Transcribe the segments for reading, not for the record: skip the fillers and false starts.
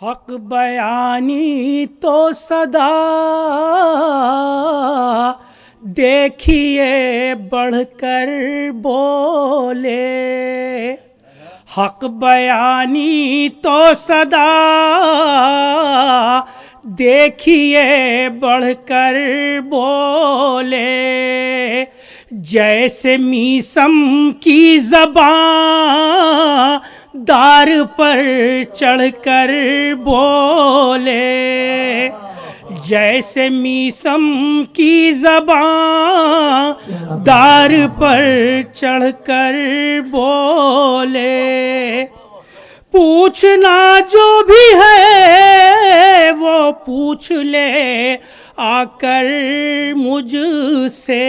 حق بیانی تو صدا دیکھیے بڑھ کر بولے، حق بیانی تو صدا دیکھیے بڑھ کر بولے، جیسے میسم کی زبان دار پر چڑھ کر بولے، جیسے میسم کی زبان دار پر چڑھ کر بولے، پوچھنا جو بھی ہے وہ پوچھ لے آ کر مجھ سے،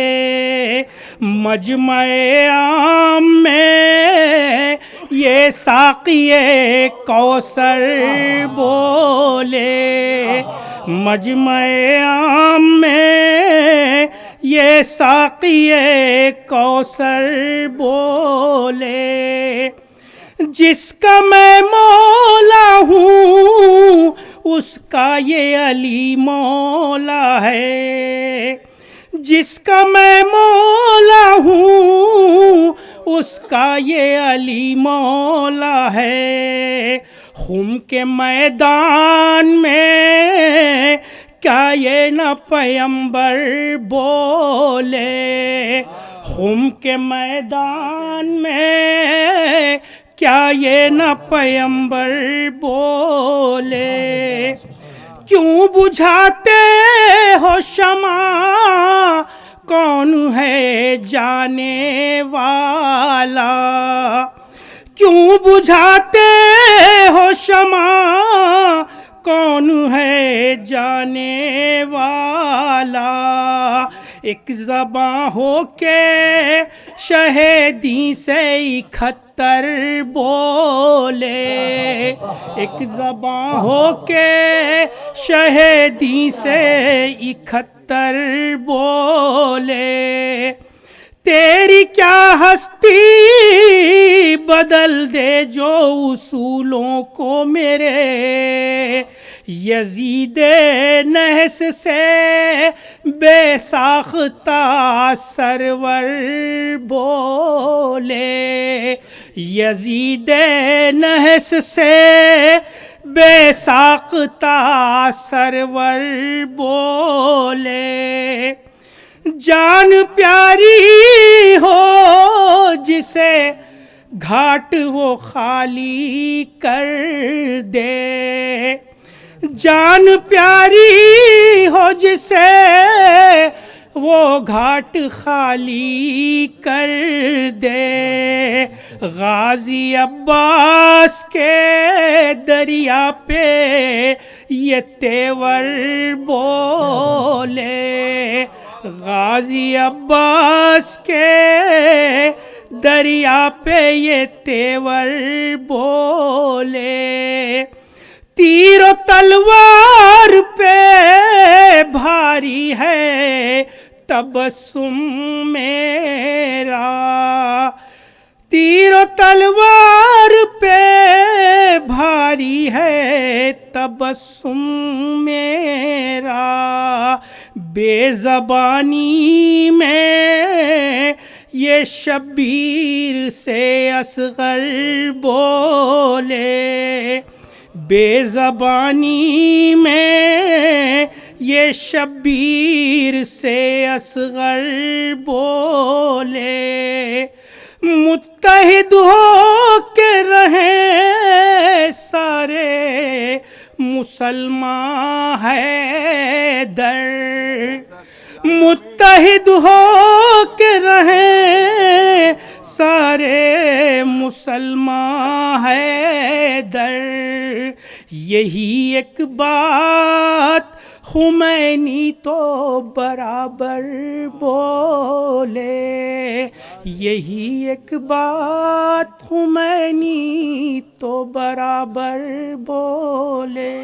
مجمع عام میں یہ ساقی کوثر بولے، مجمع عام میں یہ ساقی کوثر بولے، جس کا میں مولا ہوں اس کا یہ علی مولا ہے، جس کا میں مولا ہوں اس کا یہ علی مولا ہے، خم کے میدان میں کیا یہ نہ پیمبر بولے، خم کے میدان میں کیا یہ نہ پیمبر بولے، کیوں بجھاتے ہو شمع کون ہے جانے والا، کیوں بجھاتے ہو شمع کون ہے جانے والا، ایک زباں ہو کے شہیدی سے اکہتر بولے، ایک زباں ہو کے شہیدی سے اکہتر بولے، تیری کیا ہستی بدل دے جو اصولوں کو میرے، یزید نحس سے بے ساختہ سرور بولے، یزید نحس سے بے ساختہ سرور بولے، جان پیاری ہو جسے گھاٹ وہ خالی کر دے، جان پیاری ہو جسے وہ گھاٹ خالی کر دے، غازی عباس کے دریا پہ یہ تیور بولے، غازی عباس کے دریا پہ یہ تیور بولے، تیر و تلوار پہ بھاری ہے تبسم میرا، تیر و تلوار پہ بھاری ہے تبسم میرا، بے زبانی میں یہ شبیر سے اصغر بولے، بے زبانی میں یہ شبیر سے اصغر بولے، متحد ہو کے رہیں سارے مسلمان حیدر، متحد ہو کے رہیں سارے مسلمان حیدر، یہی ایک بات خمینی تو برابر بولے، یہی ایک بات خمینی تو برابر بولے۔